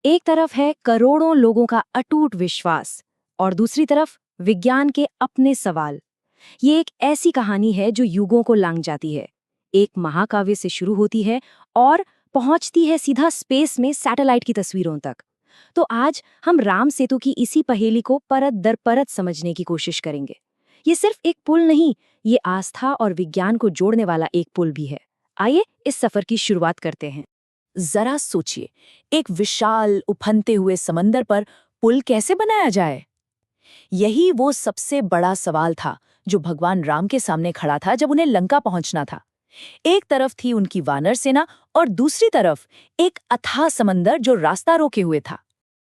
एक तरफ है करोड़ों लोगों का अटूट विश्वास और दूसरी तरफ विज्ञान के अपने सवाल। ये एक ऐसी कहानी है जो युगों को लांघ जाती है। एक महाकाव्य से शुरू होती है और पहुंचती है सीधा स्पेस में सैटेलाइट की तस्वीरों तक। तो आज हम राम सेतु की इसी पहेली को परत दर परत समझने की कोशिश करेंगे। ये सिर्फ एक पुल नहीं, ये आस्था और विज्ञान को जोड़ने वाला एक पुल भी है। आइए इस सफर की शुरुआत करते हैं। जरा सोचिए, एक विशाल उफनते हुए समंदर पर पुल कैसे बनाया जाए? यही वो सबसे बड़ा सवाल था जो भगवान राम के सामने खड़ा था जब उन्हें लंका पहुंचना था। एक तरफ थी उनकी वानर सेना और दूसरी तरफ एक अथाह समंदर जो रास्ता रोके हुए था।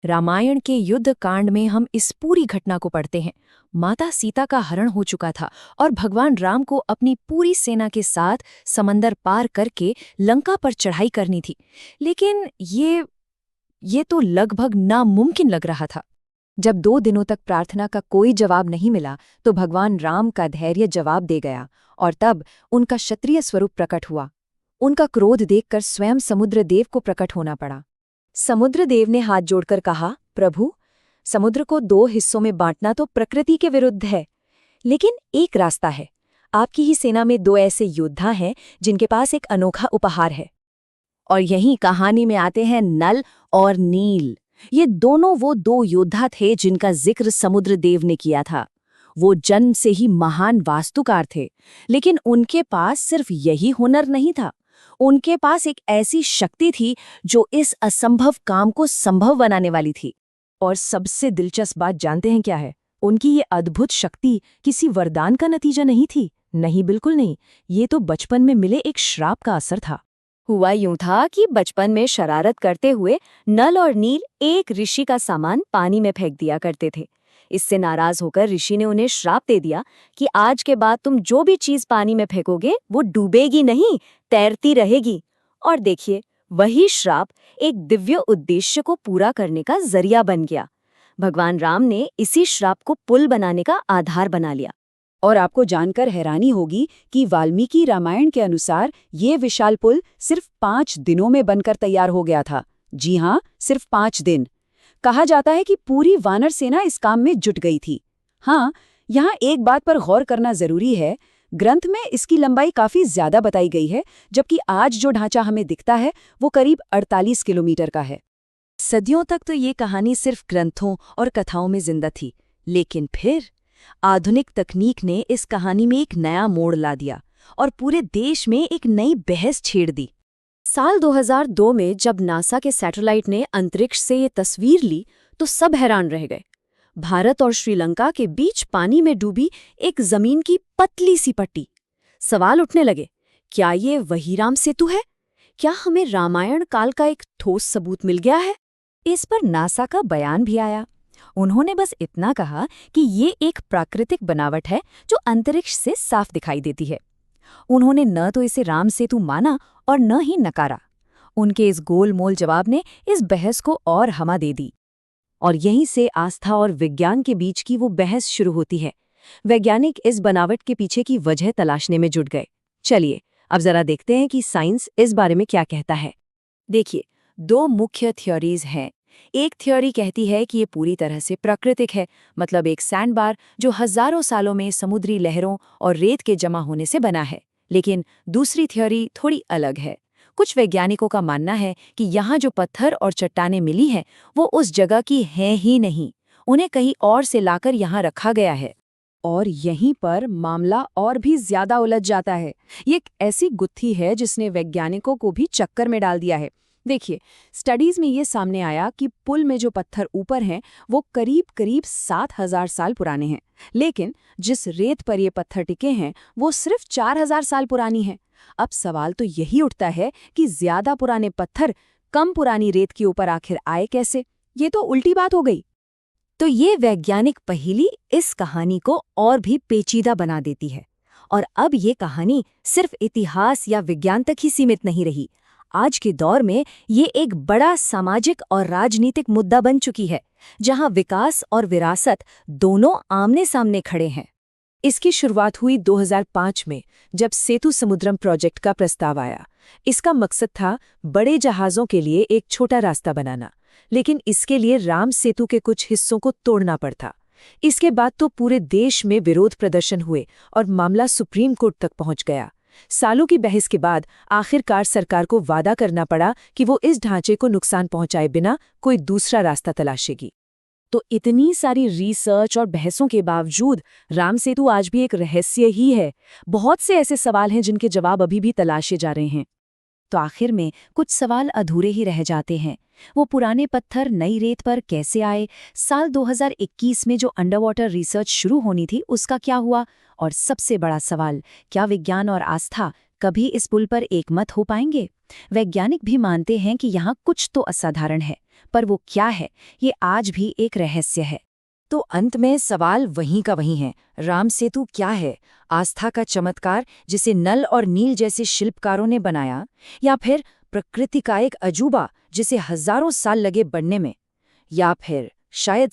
रामायण के युद्ध कांड में हम इस पूरी घटना को पढ़ते हैं। माता सीता का हरण हो चुका था और भगवान राम को अपनी पूरी सेना के साथ समंदर पार करके लंका पर चढ़ाई करनी थी। लेकिन ये तो लगभग नामुमकिन लग रहा था। जब 2 दिनों तक प्रार्थना का कोई जवाब नहीं मिला तो भगवान राम का धैर्य जवाब दे गया और तब उनका क्षत्रिय स्वरूप प्रकट हुआ। उनका क्रोध देखकर स्वयं समुद्रदेव को प्रकट होना पड़ा। समुद्रदेव ने हाथ जोड़कर कहा, प्रभु, समुद्र को 2 हिस्सों में बांटना तो प्रकृति के विरुद्ध है, लेकिन एक रास्ता है। आपकी ही सेना में 2 ऐसे योद्धा हैं जिनके पास एक अनोखा उपहार है। और यहीं कहानी में आते हैं नल और नील। ये दोनों वो 2 योद्धा थे जिनका जिक्र समुद्रदेव ने किया था। वो जन्म से ही महान वास्तुकार थे, लेकिन उनके पास सिर्फ यही हुनर नहीं था। उनके पास एक ऐसी शक्ति थी जो इस असंभव काम को संभव बनाने वाली थी। और सबसे दिलचस्प बात जानते हैं क्या है? उनकी ये अद्भुत शक्ति किसी वरदान का नतीजा नहीं थी। नहीं, बिल्कुल नहीं। ये तो बचपन में मिले एक श्राप का असर था। हुआ यूं था कि बचपन में शरारत करते हुए नल और नील एक ऋषि का सामान पानी में फेंक दिया करते थे। इससे नाराज होकर ऋषि ने उन्हें श्राप दे दिया कि आज के बाद तुम जो भी चीज पानी में फेंकोगे वो डूबेगी नहीं, तैरती रहेगी। और देखिए, वही श्राप एक दिव्य उद्देश्य को पूरा करने का जरिया बन गया। भगवान राम ने इसी श्राप को पुल बनाने का आधार बना लिया। और आपको जानकर हैरानी होगी कि वाल्मीकि रामायण के अनुसार ये विशाल पुल सिर्फ 5 दिनों में बनकर तैयार हो गया था। जी हाँ, सिर्फ 5 दिन। कहा जाता है कि पूरी वानर सेना इस काम में जुट गई थी। हाँ, यहाँ एक बात पर गौर करना जरूरी है। ग्रंथ में इसकी लंबाई काफी ज्यादा बताई गई है, जबकि आज जो ढांचा हमें दिखता है वो करीब 48 किलोमीटर का है। सदियों तक तो ये कहानी सिर्फ ग्रंथों और कथाओं में जिंदा थी, लेकिन फिर आधुनिक तकनीक ने इस कहानी में एक नया मोड़ ला दिया और पूरे देश में एक नई बहस छेड़ दी। साल 2002 में जब नासा के सैटेलाइट ने अंतरिक्ष से ये तस्वीर ली तो सब हैरान रह गए। भारत और श्रीलंका के बीच पानी में डूबी एक जमीन की पतली सी पट्टी। सवाल उठने लगे, क्या ये वही राम सेतु है? क्या हमें रामायण काल का एक ठोस सबूत मिल गया है? इस पर नासा का बयान भी आया। उन्होंने बस इतना कहा कि ये एक प्राकृतिक बनावट है जो अंतरिक्ष से साफ दिखाई देती है। उन्होंने न तो इसे राम सेतु माना और न ही नकारा। उनके इस गोलमोल जवाब ने इस बहस को और हवा दे दी। और यहीं से आस्था और विज्ञान के बीच की वो बहस शुरू होती है। वैज्ञानिक इस बनावट के पीछे की वजह तलाशने में जुट गए। चलिए अब जरा देखते हैं कि साइंस इस बारे में क्या कहता है। देखिए, 2 मुख्य थ्योरीज हैं। एक थ्योरी कहती है कि ये पूरी तरह से प्राकृतिक है, मतलब एक सैंडबार जो हजारों सालों में समुद्री लहरों और रेत के जमा होने से बना है। लेकिन दूसरी थ्योरी थोड़ी अलग है। कुछ वैज्ञानिकों का मानना है कि यहाँ जो पत्थर और चट्टानें मिली हैं वो उस जगह की हैं ही नहीं, उन्हें कहीं और से लाकर यहाँ रखा गया है। और यहीं पर मामला और भी ज्यादा उलझ जाता है। ये एक ऐसी गुत्थी है जिसने वैज्ञानिकों को भी चक्कर में डाल दिया है। देखिए, स्टडीज में ये सामने आया कि पुल में जो पत्थर ऊपर हैं वो करीब 7000 साल पुराने हैं, लेकिन जिस रेत पर ये पत्थर टिके हैं वो सिर्फ 4000 साल पुरानी है। अब सवाल तो यही उठता है कि ज्यादा पुराने पत्थर कम पुरानी रेत के ऊपर आखिर आए कैसे? ये तो उल्टी बात हो गई। तो ये वैज्ञानिक पहेली इस कहानी को और भी पेचीदा बना देती है। और अब ये कहानी सिर्फ इतिहास या विज्ञान तक ही सीमित नहीं रही। आज के दौर में ये एक बड़ा सामाजिक और राजनीतिक मुद्दा बन चुकी है, जहां विकास और विरासत दोनों आमने सामने खड़े हैं। इसकी शुरुआत हुई 2005 में, जब सेतु समुद्रम प्रोजेक्ट का प्रस्ताव आया। इसका मकसद था बड़े जहाज़ों के लिए एक छोटा रास्ता बनाना, लेकिन इसके लिए राम सेतु के कुछ हिस्सों को तोड़ना पड़ता। इसके बाद तो पूरे देश में विरोध प्रदर्शन हुए और मामला सुप्रीम कोर्ट तक पहुंच गया। सालों की बहस के बाद आखिरकार सरकार को वादा करना पड़ा कि वो इस ढांचे को नुकसान पहुंचाए बिना कोई दूसरा रास्ता तलाशेगी। तो इतनी सारी रिसर्च और बहसों के बावजूद राम सेतु आज भी एक रहस्य ही है। बहुत से ऐसे सवाल हैं जिनके जवाब अभी भी तलाशे जा रहे हैं। तो आखिर में कुछ सवाल अधूरे ही रह जाते हैं। वो पुराने पत्थर नई रेत पर कैसे आए? साल 2021 में जो अंडर वाटर रिसर्च शुरू होनी थी उसका क्या हुआ? और सबसे बड़ा सवाल, क्या विज्ञान और आस्था कभी इस पुल पर एकमत हो पाएंगे? वैज्ञानिक भी मानते हैं कि यहाँ कुछ तो असाधारण है, पर वो क्या है, ये आज भी एक रहस्य है। तो अंत में सवाल वहीं का वहीं है, राम सेतु क्या है? आस्था का चमत्कार जिसे नल और नील जैसे शिल्पकारों ने बनाया, या फिर प्रकृति का एक अजूबा जिसे हजारों साल लगे बनने में, या फिर शायद